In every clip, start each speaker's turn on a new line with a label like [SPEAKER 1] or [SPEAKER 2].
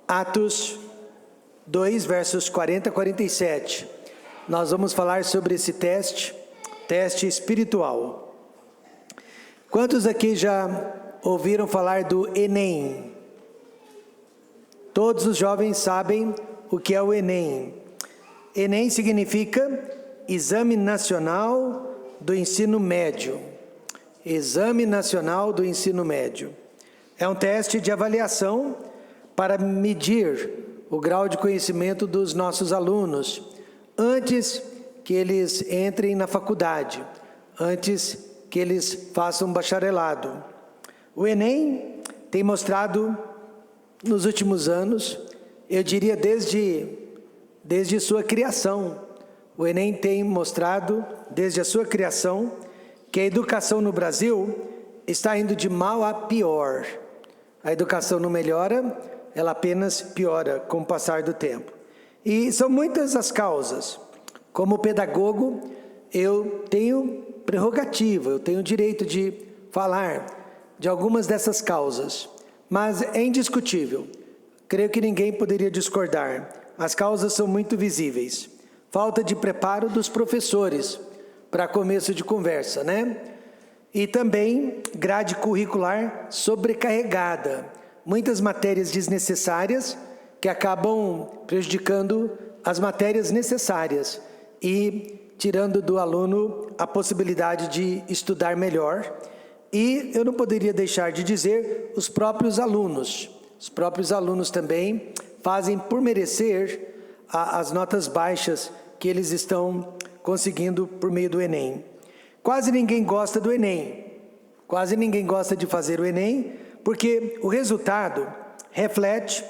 [SPEAKER 1] Atos 2, versos 40 a 47. Nós vamos falar sobre esse teste espiritual. Quantos aqui já ouviram falar do Enem? Todos os jovens sabem o que é o Enem. Enem significa Exame Nacional do Ensino Médio. Exame Nacional do Ensino Médio. É um teste de avaliação para medir o grau de conhecimento dos nossos alunos antes que eles entrem na faculdade, antes que eles façam bacharelado. O Enem tem mostrado nos últimos anos, eu diria desde sua criação, o Enem tem mostrado desde a sua criação que a educação no Brasil está indo de mal a pior. A educação não melhora, ela apenas piora com o passar do tempo. E são muitas as causas. Como pedagogo, eu tenho prerrogativa, eu tenho o direito de falar de algumas dessas causas. Mas é indiscutível, creio que ninguém poderia discordar. As causas são muito visíveis. Falta de preparo dos professores para começo de conversa, né? E também grade curricular sobrecarregada. Muitas matérias desnecessárias que acabam prejudicando as matérias necessárias e tirando do aluno a possibilidade de estudar melhor. E eu não poderia deixar de dizer os próprios alunos. Os próprios alunos também fazem por merecer as notas baixas que eles estão conseguindo por meio do Enem. Quase ninguém gosta do Enem. Quase ninguém gosta de fazer o Enem, porque o resultado reflete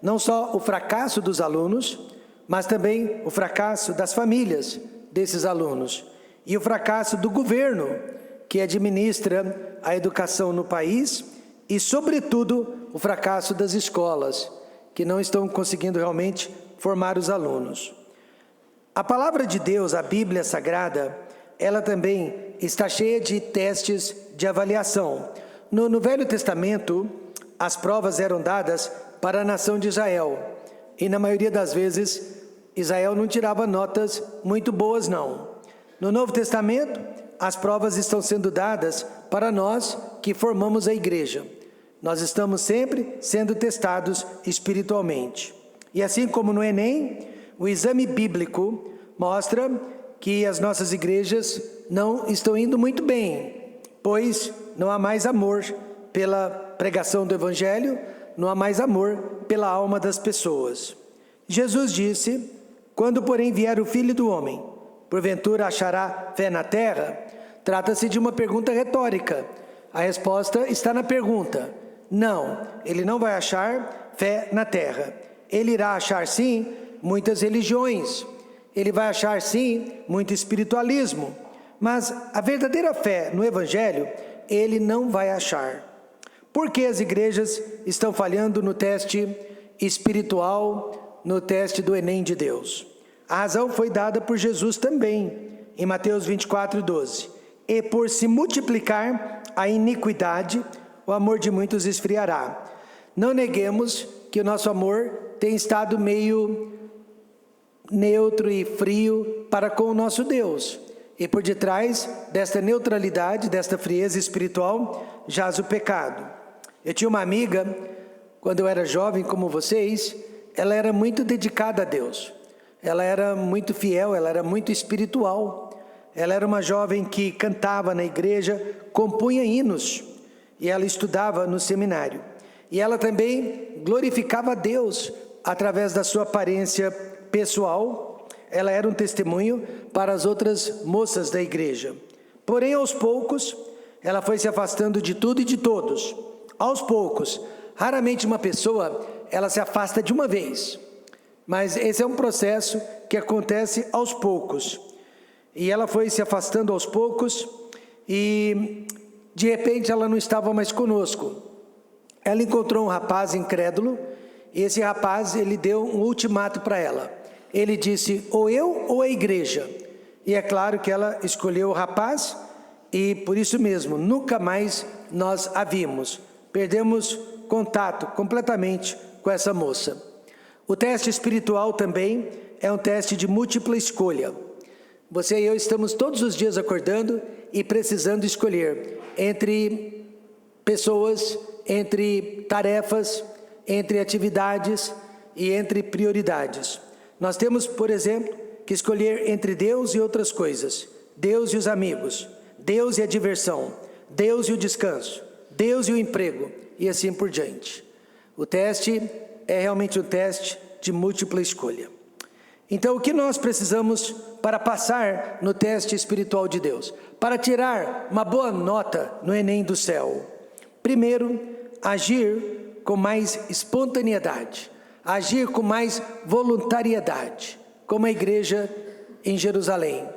[SPEAKER 1] não só o fracasso dos alunos, mas também o fracasso das famílias desses alunos e o fracasso do governo que administra a educação no país e, sobretudo, o fracasso das escolas, que não estão conseguindo realmente formar os alunos. A palavra de Deus, a Bíblia Sagrada, ela também está cheia de testes de avaliação. No Velho Testamento, as provas eram dadas para a nação de Israel. E na maioria das vezes, Israel não tirava notas muito boas, não. No Novo Testamento, as provas estão sendo dadas para nós que formamos a igreja. Nós estamos sempre sendo testados espiritualmente. E assim como no Enem, o exame bíblico mostra que as nossas igrejas não estão indo muito bem, pois não há mais amor pela pregação do Evangelho, não há mais amor pela alma das pessoas. Jesus disse: quando, porém, vier o Filho do Homem, porventura achará fé na terra? Trata-se de uma pergunta retórica. A resposta está na pergunta. Não, ele não vai achar fé na terra. Ele irá achar, sim, muitas religiões. Ele vai achar, sim, muito espiritualismo. Mas a verdadeira fé no Evangelho, ele não vai achar. Por que as igrejas estão falhando no teste espiritual, no teste do Enem de Deus? A razão foi dada por Jesus também, em Mateus 24, 12. E por se multiplicar a iniquidade, o amor de muitos esfriará. Não neguemos que o nosso amor tem estado meio neutro e frio para com o nosso Deus. E por detrás desta neutralidade, desta frieza espiritual, jaz o pecado. Eu tinha uma amiga, quando eu era jovem como vocês, ela era muito dedicada a Deus. Ela era muito fiel, ela era muito espiritual. Ela era uma jovem que cantava na igreja, compunha hinos, e ela estudava no seminário. E ela também glorificava a Deus através da sua aparência pessoal. Ela era um testemunho para as outras moças da igreja. Porém, aos poucos, ela foi se afastando de tudo e de todos. Aos poucos, raramente uma pessoa, ela se afasta de uma vez. Mas esse é um processo que acontece aos poucos. E ela foi se afastando aos poucos e, de repente, ela não estava mais conosco. Ela encontrou um rapaz incrédulo e esse rapaz, ele deu um ultimato para ela. Ele disse, ou eu ou a igreja. E é claro que ela escolheu o rapaz e, por isso mesmo, nunca mais nós a vimos. Perdemos contato completamente com com essa moça. O teste espiritual também é um teste de múltipla escolha. Você e eu estamos todos os dias acordando e precisando escolher entre pessoas, entre tarefas, entre atividades e entre prioridades. Nós temos, por exemplo, que escolher entre Deus e outras coisas, Deus e os amigos, Deus e a diversão, Deus e o descanso, Deus e o emprego, e assim por diante. O teste é realmente um teste de múltipla escolha. Então, o que nós precisamos para passar no teste espiritual de Deus? Para tirar uma boa nota no Enem do céu? Primeiro, agir com mais espontaneidade, agir com mais voluntariedade, como a igreja em Jerusalém.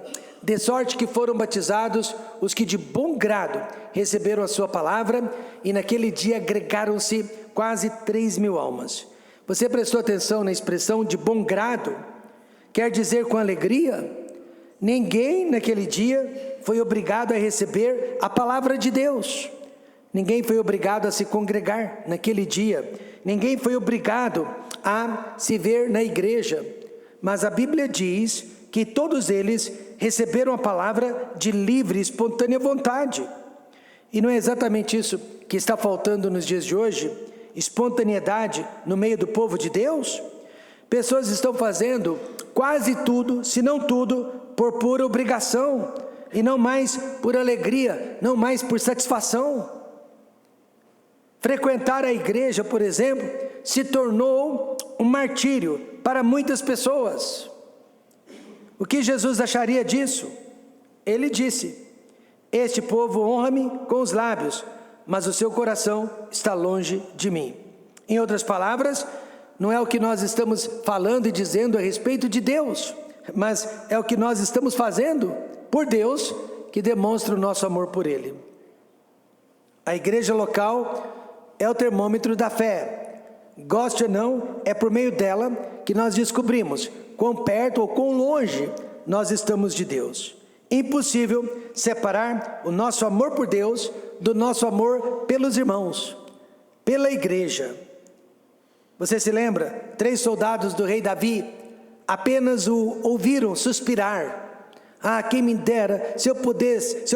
[SPEAKER 1] De sorte que foram batizados os que de bom grado receberam a sua palavra, e naquele dia agregaram-se quase 3.000 almas. Você prestou atenção na expressão de bom grado? Quer dizer com alegria? Ninguém naquele dia foi obrigado a receber a palavra de Deus. Ninguém foi obrigado a se congregar naquele dia. Ninguém foi obrigado a se ver na igreja. Mas a Bíblia diz que todos eles receberam a palavra de livre e espontânea vontade. E não é exatamente isso que está faltando nos dias de hoje? Espontaneidade no meio do povo de Deus? Pessoas estão fazendo quase tudo, se não tudo, por pura obrigação, e não mais por alegria, não mais por satisfação. Frequentar a igreja, por exemplo, se tornou um martírio para muitas pessoas. O que Jesus acharia disso? Ele disse: este povo honra-me com os lábios, mas o seu coração está longe de mim. Em outras palavras, não é o que nós estamos falando e dizendo a respeito de Deus, mas é o que nós estamos fazendo por Deus que demonstra o nosso amor por Ele. A igreja local é o termômetro da fé. Goste ou não, é por meio dela que nós descobrimos quão perto ou quão longe nós estamos de Deus. Impossível separar o nosso amor por Deus do nosso amor pelos irmãos, pela igreja. Você se lembra? 3 soldados do rei Davi apenas o ouviram suspirar. Ah, quem me dera se eu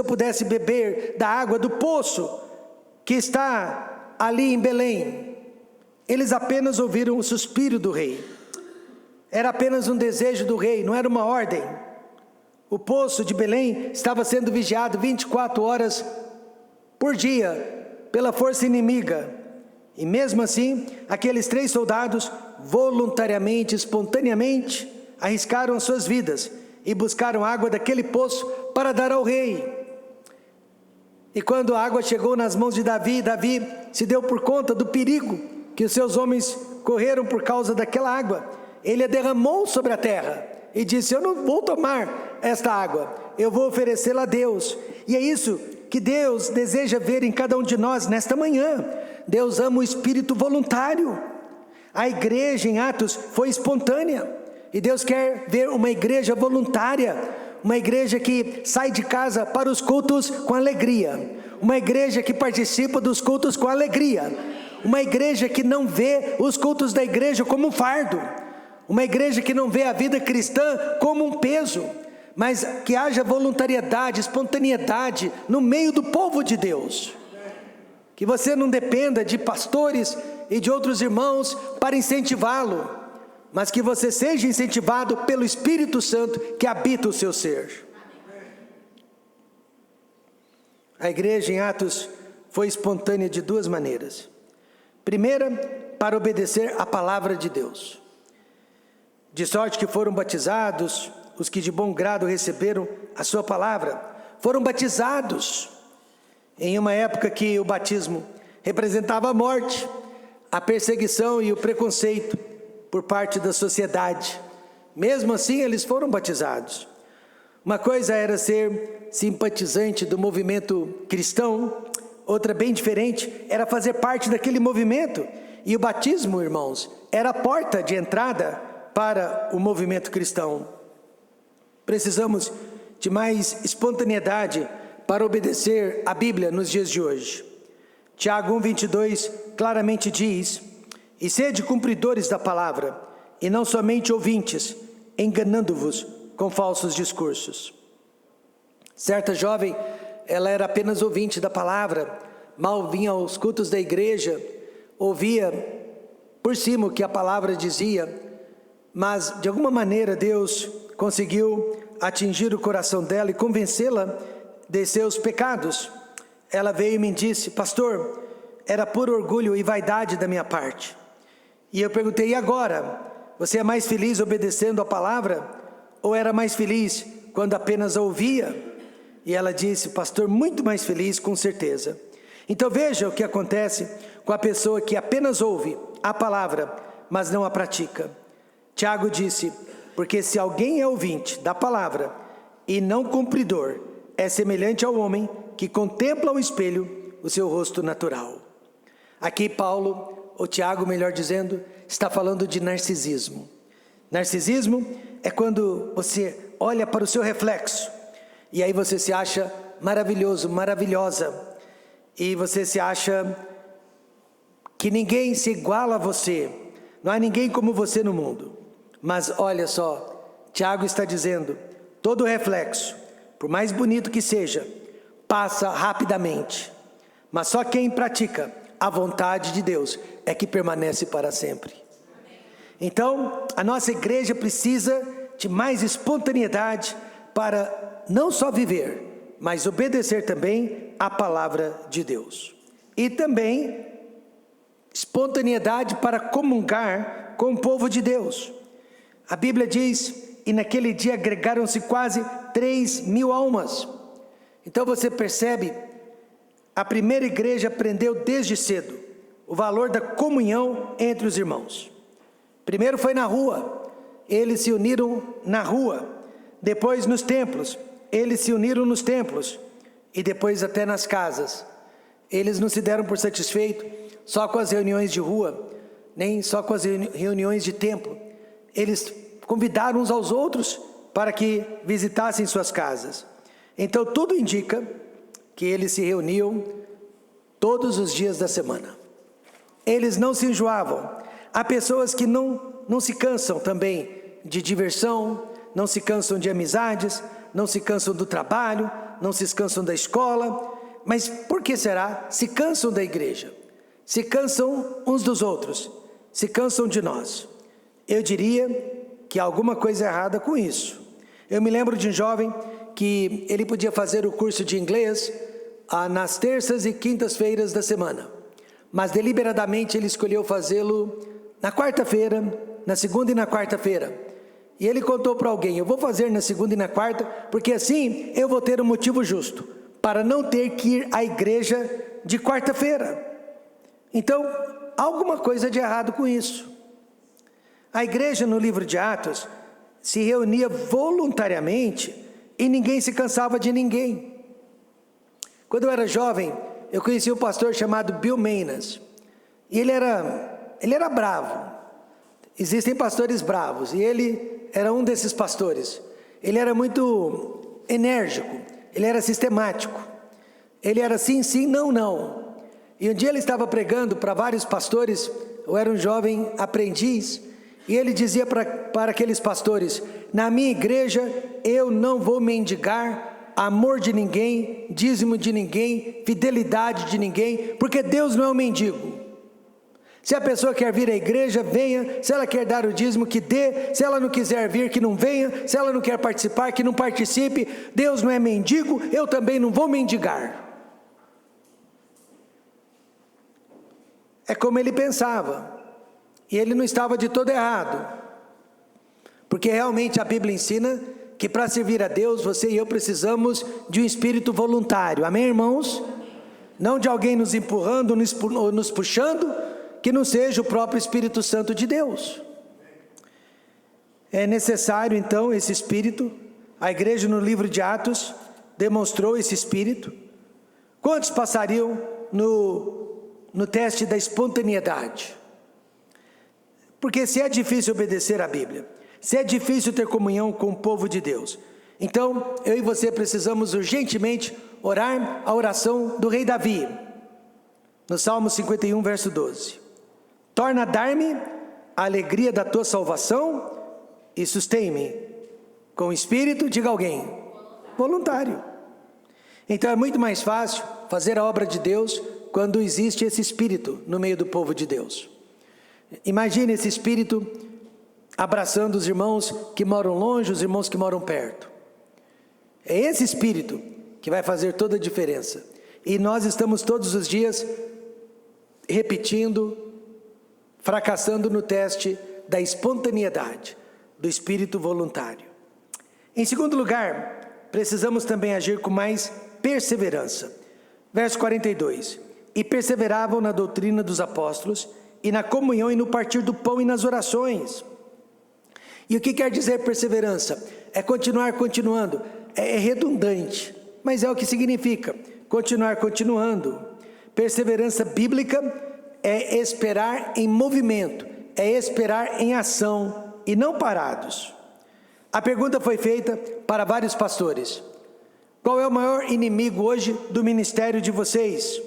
[SPEAKER 1] pudesse beber da água do poço que está ali em Belém. Eles apenas ouviram o suspiro do rei. Era apenas um desejo do rei, não era uma ordem. O poço de Belém estava sendo vigiado 24 horas por dia pela força inimiga. E mesmo assim, aqueles 3 soldados, voluntariamente, espontaneamente, arriscaram as suas vidas e buscaram água daquele poço para dar ao rei. E quando a água chegou nas mãos de Davi, Davi se deu por conta do perigo que os seus homens correram por causa daquela água. Ele a derramou sobre a terra e disse: eu não vou tomar esta água, eu vou oferecê-la a Deus. E é isso que Deus deseja ver em cada um de nós nesta manhã. Deus ama o espírito voluntário. A igreja em Atos foi espontânea, e Deus quer ver uma igreja voluntária, uma igreja que sai de casa para os cultos com alegria, uma igreja que participa dos cultos com alegria, uma igreja que não vê os cultos da igreja como um fardo, uma igreja que não vê a vida cristã como um peso, mas que haja voluntariedade, espontaneidade no meio do povo de Deus. Que você não dependa de pastores e de outros irmãos para incentivá-lo, mas que você seja incentivado pelo Espírito Santo que habita o seu ser. A igreja em Atos foi espontânea de 2 maneiras. Primeira, para obedecer à palavra de Deus. De sorte que foram batizados os que de bom grado receberam a sua palavra. Foram batizados em uma época que o batismo representava a morte, a perseguição e o preconceito por parte da sociedade. Mesmo assim, eles foram batizados. Uma coisa era ser simpatizante do movimento cristão, outra bem diferente era fazer parte daquele movimento. E o batismo, irmãos, era a porta de entrada para o movimento cristão. Precisamos de mais espontaneidade para obedecer a Bíblia nos dias de hoje. Tiago 1:22 claramente diz: E sede cumpridores da palavra, e não somente ouvintes, enganando-vos com falsos discursos. Certa jovem, ela era apenas ouvinte da palavra, mal vinha aos cultos da igreja, ouvia por cima o que a palavra dizia, mas de alguma maneira Deus conseguiu atingir o coração dela e convencê-la de seus pecados. Ela veio e me disse: pastor, era puro orgulho e vaidade da minha parte. E eu perguntei: e agora? Você é mais feliz obedecendo a palavra? Ou era mais feliz quando apenas a ouvia? E ela disse: pastor, muito mais feliz, com certeza. Então veja o que acontece com a pessoa que apenas ouve a palavra, mas não a pratica. Tiago disse: porque se alguém é ouvinte da palavra e não cumpridor, é semelhante ao homem que contempla ao espelho o seu rosto natural. Aqui Paulo, ou Tiago melhor dizendo, está falando de narcisismo. Narcisismo é quando você olha para o seu reflexo e aí você se acha maravilhoso, maravilhosa, e você se acha que ninguém se iguala a você, não há ninguém como você no mundo. Mas olha só, Tiago está dizendo: todo reflexo, por mais bonito que seja, passa rapidamente, mas só quem pratica a vontade de Deus é que permanece para sempre. Então, a nossa igreja precisa de mais espontaneidade para não só viver, mas obedecer também a palavra de Deus. E também espontaneidade para comungar com o povo de Deus. A Bíblia diz: e naquele dia agregaram-se quase 3.000 almas. Então você percebe, a primeira igreja aprendeu desde cedo o valor da comunhão entre os irmãos. Primeiro foi na rua, eles se uniram na rua. Depois nos templos, eles se uniram nos templos. E depois até nas casas. Eles não se deram por satisfeito só com as reuniões de rua, nem só com as reuniões de templo. Eles convidaram uns aos outros para que visitassem suas casas. Então tudo indica que eles se reuniam todos os dias da semana. Eles não se enjoavam. Há pessoas que não se cansam também de diversão, não se cansam de amizades, não se cansam do trabalho, não se cansam da escola. Mas por que será? Se cansam da igreja, se cansam uns dos outros, se cansam de nós. Eu diria que há alguma coisa errada com isso. Eu me lembro de um jovem que ele podia fazer o curso de inglês nas terças e quintas-feiras da semana, mas deliberadamente ele escolheu fazê-lo na quarta-feira, na segunda e na quarta-feira. E ele contou para alguém: eu vou fazer na segunda e na quarta, porque assim eu vou ter um motivo justo para não ter que ir à igreja de quarta-feira. Então, há alguma coisa de errado com isso. A igreja no livro de Atos se reunia voluntariamente e ninguém se cansava de ninguém. Quando eu era jovem, eu conheci um pastor chamado Bill Menas. E ele era bravo. Existem pastores bravos, e ele era um desses pastores. Ele era muito enérgico, ele era sistemático. Ele era sim, sim, não, não. E um dia ele estava pregando para vários pastores. Eu era um jovem aprendiz, e ele dizia para aqueles pastores: na minha igreja eu não vou mendigar amor de ninguém, dízimo de ninguém, fidelidade de ninguém, porque Deus não é um mendigo. Se a pessoa quer vir à igreja, venha. Se ela quer dar o dízimo, que dê. Se ela não quiser vir, que não venha. Se ela não quer participar, que não participe. Deus não é mendigo, eu também não vou mendigar. É como ele pensava. E ele não estava de todo errado. Porque realmente a Bíblia ensina que para servir a Deus, você e eu precisamos de um espírito voluntário. Amém, irmãos? Não de alguém nos empurrando ou nos puxando, que não seja o próprio Espírito Santo de Deus. É necessário então esse espírito. A igreja no livro de Atos demonstrou esse espírito. Quantos passariam no teste da espontaneidade? Porque se é difícil obedecer à Bíblia, se é difícil ter comunhão com o povo de Deus, então eu e você precisamos urgentemente orar a oração do rei Davi, no Salmo 51, verso 12. Torna a dar-me a alegria da tua salvação e sustém-me com espírito, diga alguém, voluntário. Então é muito mais fácil fazer a obra de Deus quando existe esse espírito no meio do povo de Deus. Imagine esse espírito abraçando os irmãos que moram longe, os irmãos que moram perto. É esse espírito que vai fazer toda a diferença. E nós estamos todos os dias repetindo, fracassando no teste da espontaneidade, do espírito voluntário. Em segundo lugar, precisamos também agir com mais perseverança. Verso 42. E perseveravam na doutrina dos apóstolos, e na comunhão, e no partir do pão, e nas orações. E o que quer dizer perseverança? É continuar continuando. É redundante, mas é o que significa. Continuar continuando. Perseverança bíblica é esperar em movimento, é esperar em ação e não parados. A pergunta foi feita para vários pastores: qual é o maior inimigo hoje do ministério de vocês?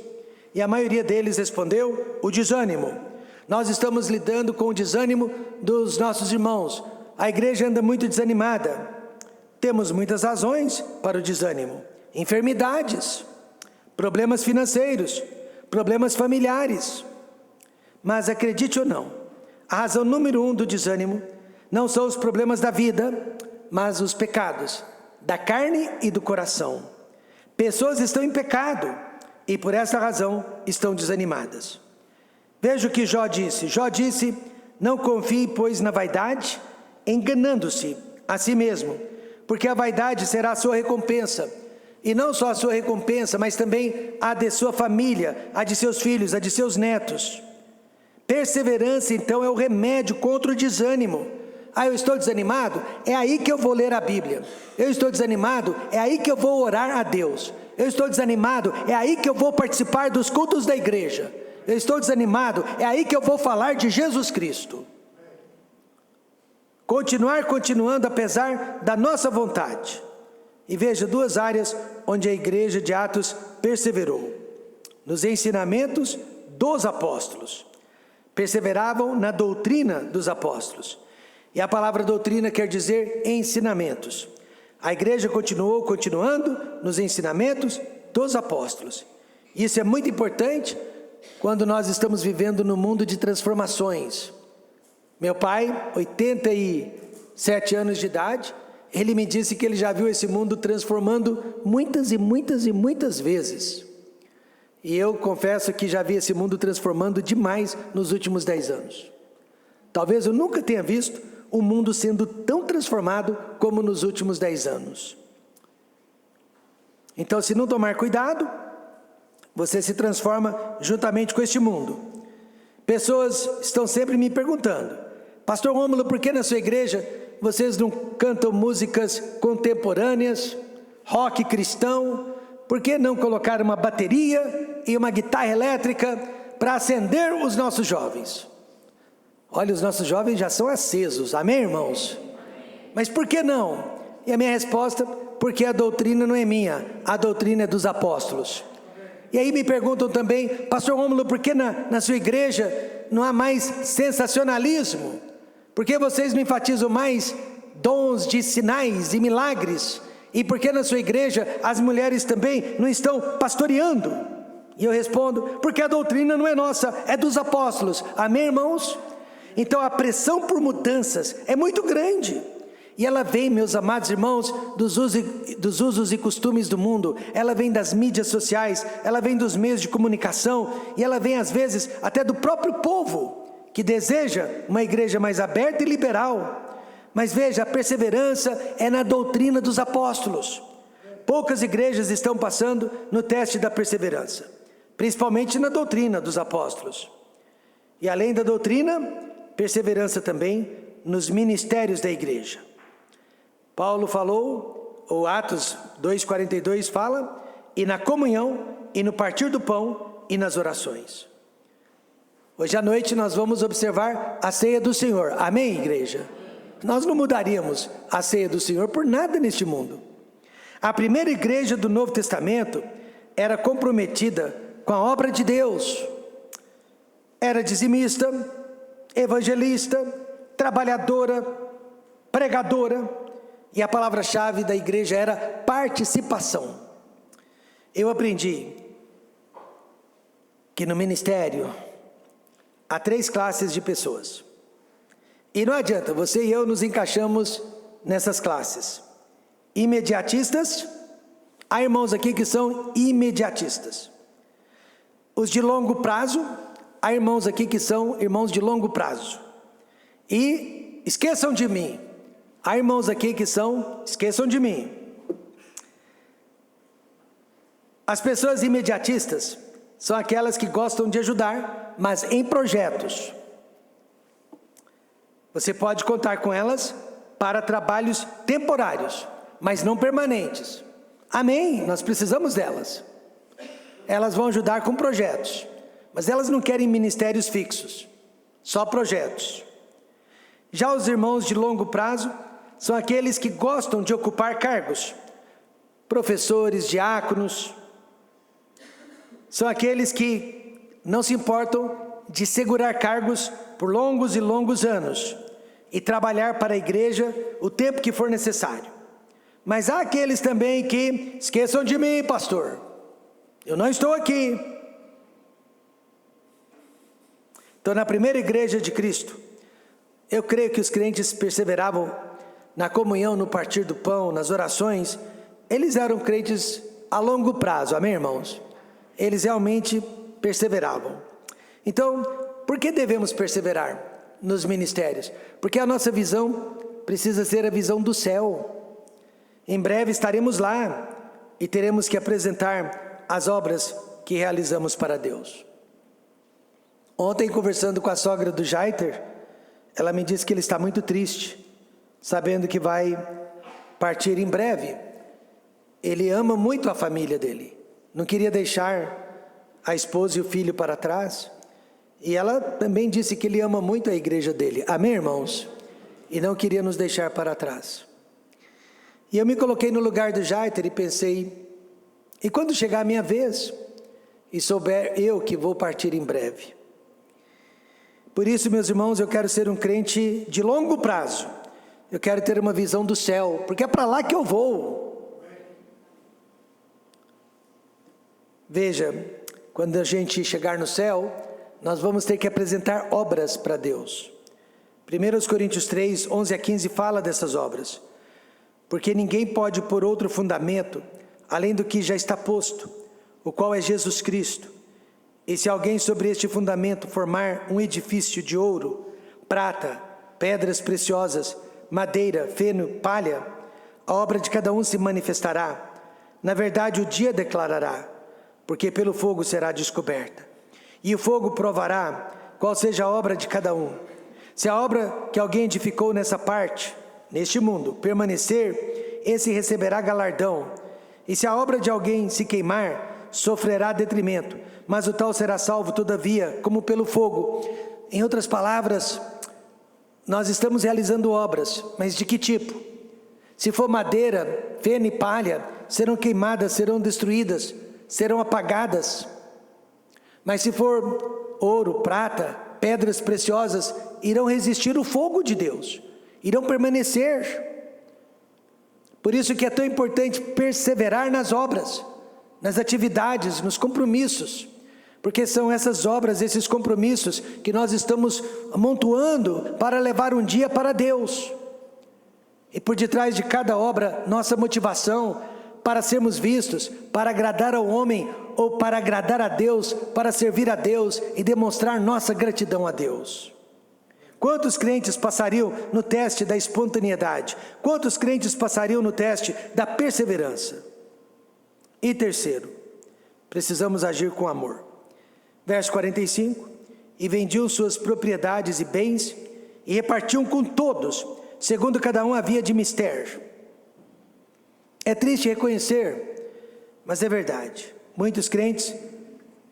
[SPEAKER 1] E a maioria deles respondeu: o desânimo. Nós estamos lidando com o desânimo dos nossos irmãos. A igreja anda muito desanimada. Temos muitas razões para o desânimo: enfermidades, problemas financeiros, problemas familiares. Mas acredite ou não, a razão número 1 do desânimo não são os problemas da vida, mas os pecados da carne e do coração. Pessoas estão em pecado e por essa razão estão desanimadas. Veja o que Jó disse. Jó disse: não confie, pois, na vaidade, enganando-se a si mesmo, porque a vaidade será a sua recompensa. E não só a sua recompensa, mas também a de sua família, a de seus filhos, a de seus netos. Perseverança, então, é o remédio contra o desânimo. Eu estou desanimado? É aí que eu vou ler a Bíblia. Eu estou desanimado? É aí que eu vou orar a Deus. Eu estou desanimado? É aí que eu vou participar dos cultos da igreja. Eu estou desanimado? É aí que eu vou falar de Jesus Cristo. Continuar continuando apesar da nossa vontade. E veja duas áreas onde a igreja de Atos perseverou: nos ensinamentos dos apóstolos. Perseveravam na doutrina dos apóstolos. E a palavra doutrina quer dizer ensinamentos. A igreja continuou continuando nos ensinamentos dos apóstolos. Isso é muito importante quando nós estamos vivendo no mundo de transformações. Meu pai, 87 anos de idade, ele me disse que ele já viu esse mundo transformando muitas e muitas e muitas vezes. E eu confesso que já vi esse mundo transformando demais nos últimos 10 anos. Talvez eu nunca tenha visto o mundo sendo tão transformado como nos últimos 10 anos. Então, se não tomar cuidado, você se transforma juntamente com este mundo. Pessoas estão sempre me perguntando: Pastor Rômulo, por que na sua igreja vocês não cantam músicas contemporâneas, rock cristão? Por que não colocar uma bateria e uma guitarra elétrica para acender os nossos jovens? Olha, os nossos jovens já são acesos, amém, irmãos? Mas por que não? E a minha resposta: porque a doutrina não é minha, a doutrina é dos apóstolos. E aí me perguntam também: Pastor Rômulo, por que na sua igreja não há mais sensacionalismo? Por que vocês não enfatizam mais dons de sinais e milagres? E por que na sua igreja as mulheres também não estão pastoreando? E eu respondo: porque a doutrina não é nossa, é dos apóstolos, amém, irmãos? Então a pressão por mudanças é muito grande. E ela vem, meus amados irmãos, dos usos e costumes do mundo. Ela vem das mídias sociais, ela vem dos meios de comunicação, e ela vem às vezes até do próprio povo, que deseja uma igreja mais aberta e liberal. Mas veja, a perseverança é na doutrina dos apóstolos. Poucas igrejas estão passando no teste da perseverança, principalmente na doutrina dos apóstolos. E além da doutrina, perseverança também nos ministérios da igreja. Paulo falou, ou Atos 2,42 fala: e na comunhão, e no partir do pão, e nas orações. Hoje à noite nós vamos observar a ceia do Senhor, amém, igreja? Nós não mudaríamos a ceia do Senhor por nada neste mundo. A primeira igreja do Novo Testamento era comprometida com a obra de Deus. era dizimista, evangelista, trabalhadora, pregadora, e a palavra-chave da igreja era participação. Eu aprendi que no ministério há 3 classes de pessoas. E não adianta, você e eu nos encaixamos nessas classes. Imediatistas, há irmãos aqui que são imediatistas. Os de longo prazo, há irmãos aqui que são irmãos de longo prazo. E esqueçam de mim, há irmãos aqui que são, esqueçam de mim. As pessoas imediatistas são aquelas que gostam de ajudar, mas em projetos. Você pode contar com elas para trabalhos temporários, mas não permanentes. Amém? Nós precisamos delas. Elas vão ajudar com projetos, mas elas não querem ministérios fixos, só projetos. Já os irmãos de longo prazo são aqueles que gostam de ocupar cargos, professores, diáconos. São aqueles que não se importam de segurar cargos por longos e longos anos e trabalhar para a igreja o tempo que for necessário. Mas há aqueles também que esqueçam de mim, pastor, eu não estou aqui. Então, na primeira igreja de Cristo, eu creio que os crentes perseveravam na comunhão, no partir do pão, nas orações. Eles eram crentes a longo prazo, amém, irmãos? Eles realmente perseveravam. Então, por que devemos perseverar nos ministérios? Porque a nossa visão precisa ser a visão do céu. Em breve estaremos lá e teremos que apresentar as obras que realizamos para Deus. Ontem, conversando com a sogra do Jaiter, ela me disse que ele está muito triste, sabendo que vai partir em breve. Ele ama muito a família dele, não queria deixar a esposa e o filho para trás. E ela também disse que ele ama muito a igreja dele, amém, irmãos? E não queria nos deixar para trás. E eu me coloquei no lugar do Jaiter e pensei, e quando chegar a minha vez, e souber eu que vou partir em breve? Por isso, meus irmãos, eu quero ser um crente de longo prazo. Eu quero ter uma visão do céu, porque é para lá que eu vou. Veja, quando a gente chegar no céu, nós vamos ter que apresentar obras para Deus. 1 Coríntios 3, 11 a 15 fala dessas obras. Porque ninguém pode pôr outro fundamento, além do que já está posto, o qual é Jesus Cristo. E se alguém sobre este fundamento formar um edifício de ouro, prata, pedras preciosas, madeira, feno, palha, a obra de cada um se manifestará. Na verdade, o dia declarará, porque pelo fogo será descoberta. E o fogo provará qual seja a obra de cada um. Se a obra que alguém edificou nessa parte, neste mundo, permanecer, esse receberá galardão. E se a obra de alguém se queimar, sofrerá detrimento, mas o tal será salvo todavia, como pelo fogo. Em outras palavras, nós estamos realizando obras, mas de que tipo? Se for madeira, feno e palha, serão queimadas, serão destruídas, serão apagadas. Mas se for ouro, prata, pedras preciosas, irão resistir o fogo de Deus, irão permanecer. Por isso que é tão importante perseverar nas obras, nas atividades, nos compromissos, porque são essas obras, esses compromissos que nós estamos amontoando para levar um dia para Deus. E por detrás de cada obra, nossa motivação para sermos vistos, para agradar ao homem ou para agradar a Deus, para servir a Deus e demonstrar nossa gratidão a Deus. Quantos crentes passariam no teste da espontaneidade? Quantos crentes passariam no teste da perseverança? E terceiro, precisamos agir com amor. Verso 45, e vendiam suas propriedades e bens, e repartiam com todos, segundo cada um havia de mister. É triste reconhecer, mas é verdade. Muitos crentes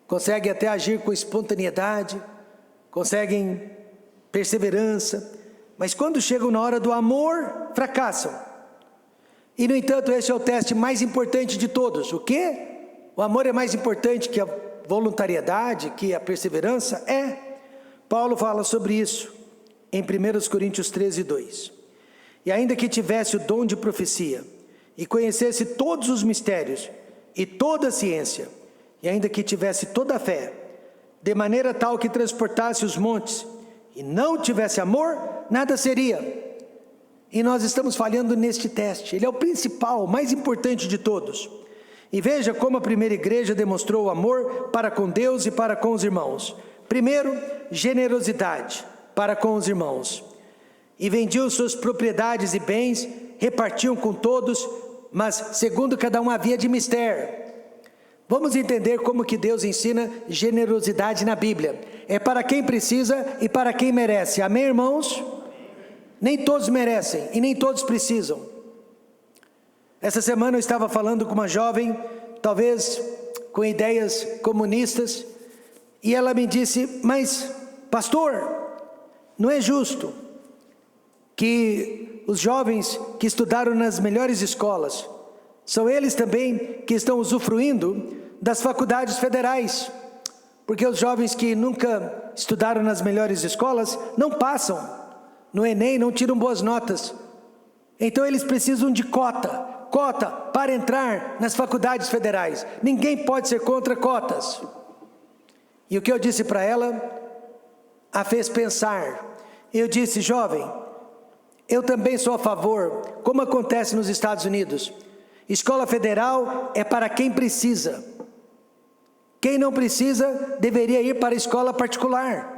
[SPEAKER 1] conseguem até agir com espontaneidade, conseguem perseverança, mas quando chegam na hora do amor, fracassam. E no entanto, esse é o teste mais importante de todos. O quê? O amor é mais importante que a voluntariedade, que a perseverança? É. Paulo fala sobre isso em 1 Coríntios 13, 2. E ainda que tivesse o dom de profecia, e conhecesse todos os mistérios, e toda a ciência, e ainda que tivesse toda a fé, de maneira tal que transportasse os montes, e não tivesse amor, nada seria. E nós estamos falhando neste teste. Ele é o principal, o mais importante de todos. E veja como a primeira igreja demonstrou o amor para com Deus e para com os irmãos. Primeiro, generosidade para com os irmãos. E vendiam suas propriedades e bens, repartiam com todos, mas segundo cada um havia de mister. Vamos entender como que Deus ensina generosidade na Bíblia. É para quem precisa e para quem merece. Amém, irmãos? Nem todos merecem e nem todos precisam. Essa semana eu estava falando com uma jovem, talvez com ideias comunistas, e ela me disse: mas pastor, não é justo que os jovens que estudaram nas melhores escolas, são eles também que estão usufruindo das faculdades federais, porque os jovens que nunca estudaram nas melhores escolas não passam no Enem, não tiram boas notas, então eles precisam de cota para entrar nas faculdades federais. Ninguém pode ser contra cotas. E o que eu disse para ela a fez pensar. Eu disse: jovem, eu também sou a favor, como acontece nos Estados Unidos. Escola federal é para quem precisa. Quem não precisa deveria ir para a escola particular.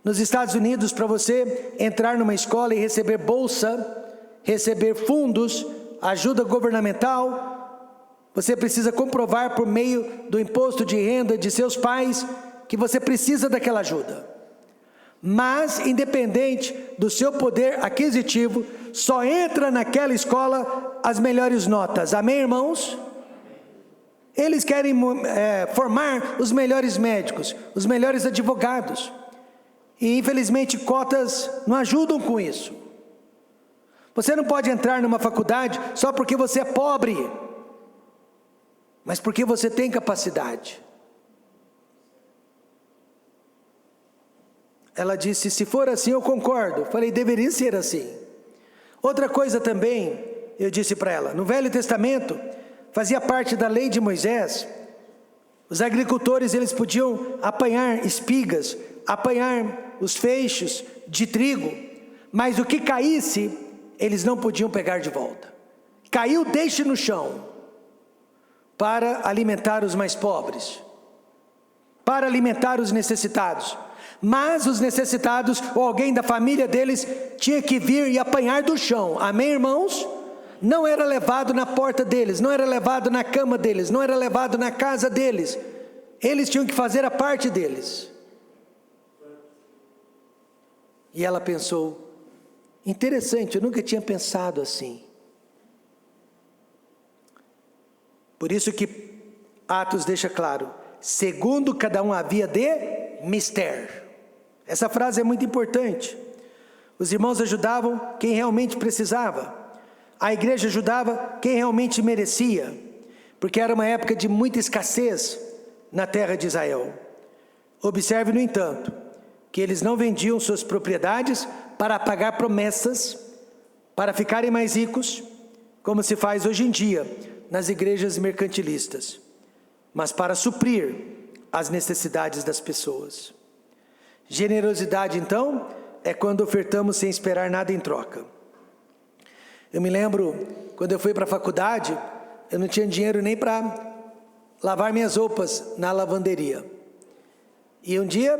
[SPEAKER 1] Nos Estados Unidos, para você entrar numa escola e receber bolsa, receber fundos, ajuda governamental, você precisa comprovar por meio do imposto de renda de seus pais que você precisa daquela ajuda. Mas, independente do seu poder aquisitivo, só entra naquela escola as melhores notas. Amém, irmãos? Eles querem formar os melhores médicos, os melhores advogados. E infelizmente cotas não ajudam com isso. Você não pode entrar numa faculdade só porque você é pobre, mas porque você tem capacidade. Ela disse: se for assim eu concordo. Falei: deveria ser assim. Outra coisa também, eu disse para ela, no Velho Testamento, fazia parte da lei de Moisés, os agricultores eles podiam apanhar espigas, apanhar os feixes de trigo, mas o que caísse, eles não podiam pegar de volta. Caiu, deixe no chão, para alimentar os mais pobres, para alimentar os necessitados. Mas os necessitados, ou alguém da família deles, tinha que vir e apanhar do chão. Amém, irmãos? Não era levado na porta deles, não era levado na cama deles, não era levado na casa deles. Eles tinham que fazer a parte deles. E ela pensou: interessante, eu nunca tinha pensado assim. Por isso que Atos deixa claro: segundo cada um havia de mister. Essa frase é muito importante. Os irmãos ajudavam quem realmente precisava. A igreja ajudava quem realmente merecia, porque era uma época de muita escassez na terra de Israel. Observe, no entanto, que eles não vendiam suas propriedades para pagar promessas, para ficarem mais ricos, como se faz hoje em dia nas igrejas mercantilistas, mas para suprir as necessidades das pessoas. Generosidade, então, é quando ofertamos sem esperar nada em troca. Eu me lembro, quando eu fui para a faculdade, eu não tinha dinheiro nem para lavar minhas roupas na lavanderia. E um dia,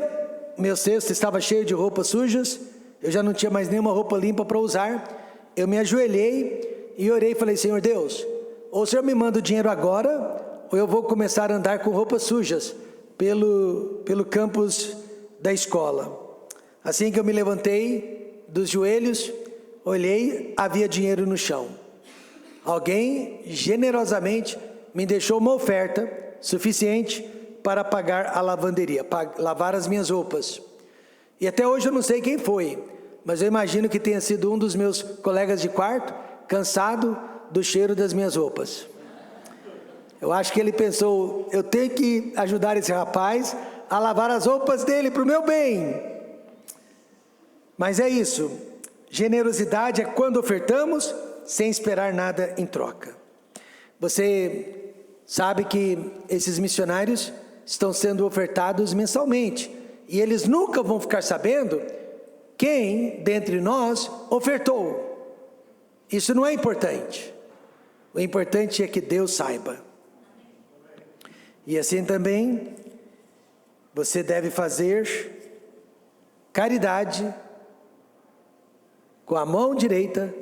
[SPEAKER 1] meu cesto estava cheio de roupas sujas, eu já não tinha mais nenhuma roupa limpa para usar. Eu me ajoelhei e orei e falei: Senhor Deus, ou o Senhor me manda o dinheiro agora, ou eu vou começar a andar com roupas sujas pelo campus da escola. Assim que eu me levantei dos joelhos, olhei, havia dinheiro no chão. Alguém generosamente me deixou uma oferta suficiente para pagar a lavanderia, para lavar as minhas roupas. E até hoje eu não sei quem foi, mas eu imagino que tenha sido um dos meus colegas de quarto, cansado do cheiro das minhas roupas. Eu acho que ele pensou: eu tenho que ajudar esse rapaz a lavar as roupas dele para o meu bem. Mas é isso, generosidade é quando ofertamos sem esperar nada em troca. Você sabe que esses missionários estão sendo ofertados mensalmente, e eles nunca vão ficar sabendo quem dentre nós ofertou. Isso não é importante. O importante é que Deus saiba. E assim também, você deve fazer caridade com a mão direita,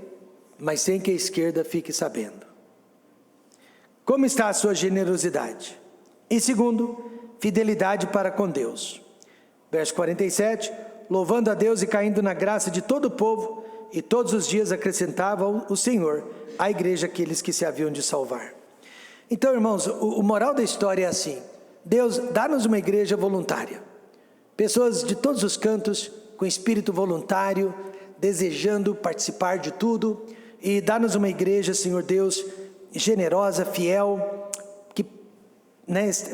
[SPEAKER 1] mas sem que a esquerda fique sabendo. Como está a sua generosidade? E segundo, fidelidade para com Deus. Verso 47, louvando a Deus e caindo na graça de todo o povo, e todos os dias acrescentava o Senhor à igreja aqueles que se haviam de salvar. Então, irmãos, o moral da história é assim: Deus dá-nos uma igreja voluntária, pessoas de todos os cantos, com espírito voluntário, desejando participar de tudo, e dá-nos uma igreja, Senhor Deus, generosa, fiel,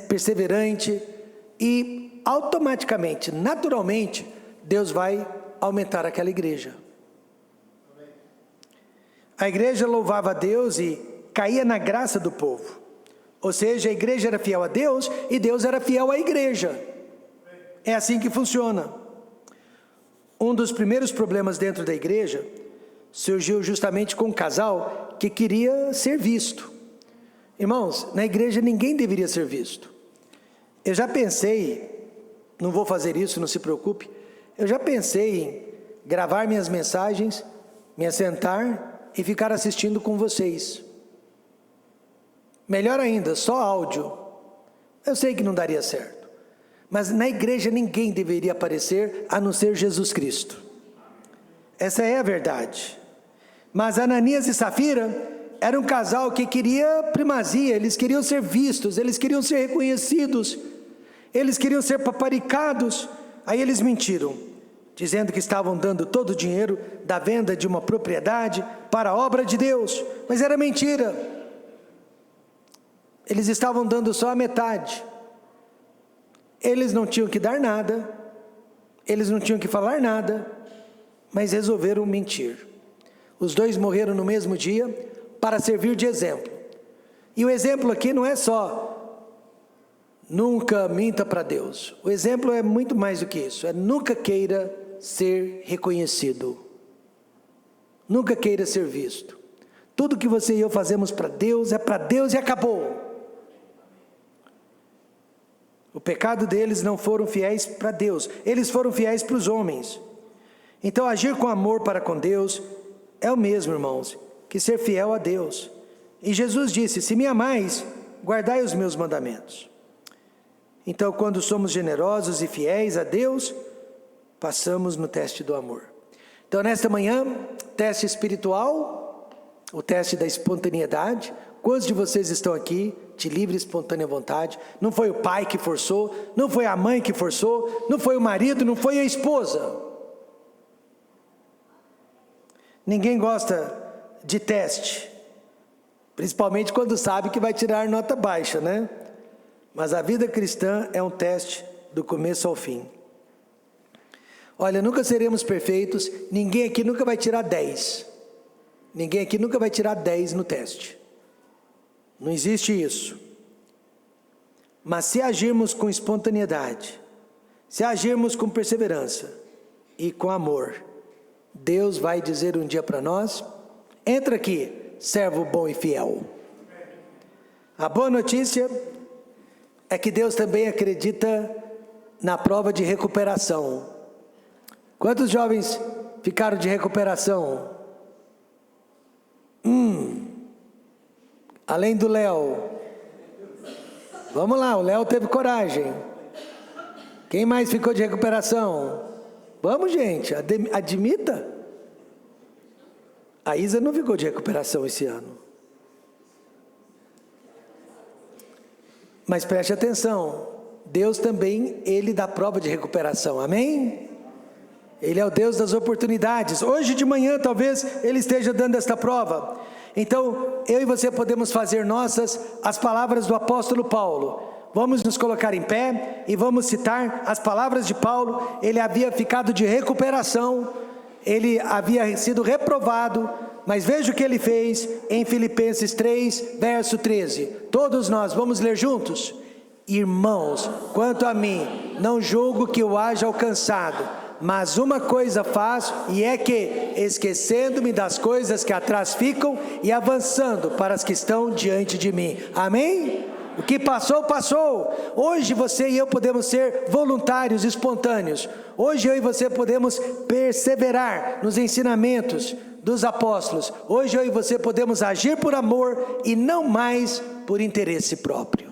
[SPEAKER 1] perseverante, e automaticamente, naturalmente, Deus vai aumentar aquela igreja. A igreja louvava a Deus e caía na graça do povo, ou seja, a igreja era fiel a Deus e Deus era fiel à igreja. É assim que funciona. Um dos primeiros problemas dentro da igreja surgiu justamente com um casal que queria ser visto. Irmãos, na igreja ninguém deveria ser visto. Eu já pensei, não vou fazer isso, não se preocupe, eu já pensei em gravar minhas mensagens, me assentar e ficar assistindo com vocês. Melhor ainda, só áudio. Eu sei que não daria certo, mas na igreja ninguém deveria aparecer a não ser Jesus Cristo. Essa é a verdade. Mas Ananias e Safira era um casal que queria primazia, eles queriam ser vistos, eles queriam ser reconhecidos, eles queriam ser paparicados. Aí eles mentiram, dizendo que estavam dando todo o dinheiro da venda de uma propriedade para a obra de Deus, mas era mentira. Eles estavam dando só a metade. Eles não tinham que dar nada, eles não tinham que falar nada, mas resolveram mentir. Os dois morreram no mesmo dia para servir de exemplo. E o exemplo aqui não é só nunca minta para Deus. O exemplo é muito mais do que isso, é nunca queira ser reconhecido, nunca queira ser visto. Tudo que você e eu fazemos para Deus é para Deus e acabou. O pecado deles não foram fiéis para Deus, eles foram fiéis para os homens. Então agir com amor para com Deus é o mesmo, irmãos, que ser fiel a Deus. E Jesus disse: se me amais, guardai os meus mandamentos. Então, quando somos generosos e fiéis a Deus, passamos no teste do amor. Então, nesta manhã, teste espiritual, o teste da espontaneidade. Quantos de vocês estão aqui de livre e espontânea vontade? Não foi o pai que forçou, não foi a mãe que forçou, não foi o marido, não foi a esposa. Ninguém gosta de teste, principalmente quando sabe que vai tirar nota baixa, né? Mas a vida cristã é um teste do começo ao fim. Olha, nunca seremos perfeitos, ninguém aqui nunca vai tirar 10. Ninguém aqui nunca vai tirar 10 no teste. Não existe isso. Mas se agirmos com espontaneidade, se agirmos com perseverança e com amor, Deus vai dizer um dia para nós: entra aqui, servo bom e fiel. A boa notícia é que Deus também acredita na prova de recuperação. Quantos jovens ficaram de recuperação? Além do Léo. Vamos lá, o Léo teve coragem. Quem mais ficou de recuperação? Vamos, gente, admita. A Isa não ficou de recuperação esse ano. Mas preste atenção, Deus também, Ele dá prova de recuperação, amém? Ele é o Deus das oportunidades. Hoje de manhã talvez Ele esteja dando esta prova. Então, eu e você podemos fazer nossas as palavras do apóstolo Paulo. Vamos nos colocar em pé e vamos citar as palavras de Paulo. Ele havia ficado de recuperação ele havia sido reprovado, mas veja o que ele fez em Filipenses 3, verso 13. Todos nós vamos ler juntos? Irmãos, quanto a mim, não julgo que eu haja alcançado, mas uma coisa faço, e é que, esquecendo-me das coisas que atrás ficam e avançando para as que estão diante de mim. Amém? O que passou, passou. Hoje você e eu podemos ser voluntários, espontâneos. Hoje eu e você podemos perseverar nos ensinamentos dos apóstolos. Hoje eu e você podemos agir por amor e não mais por interesse próprio.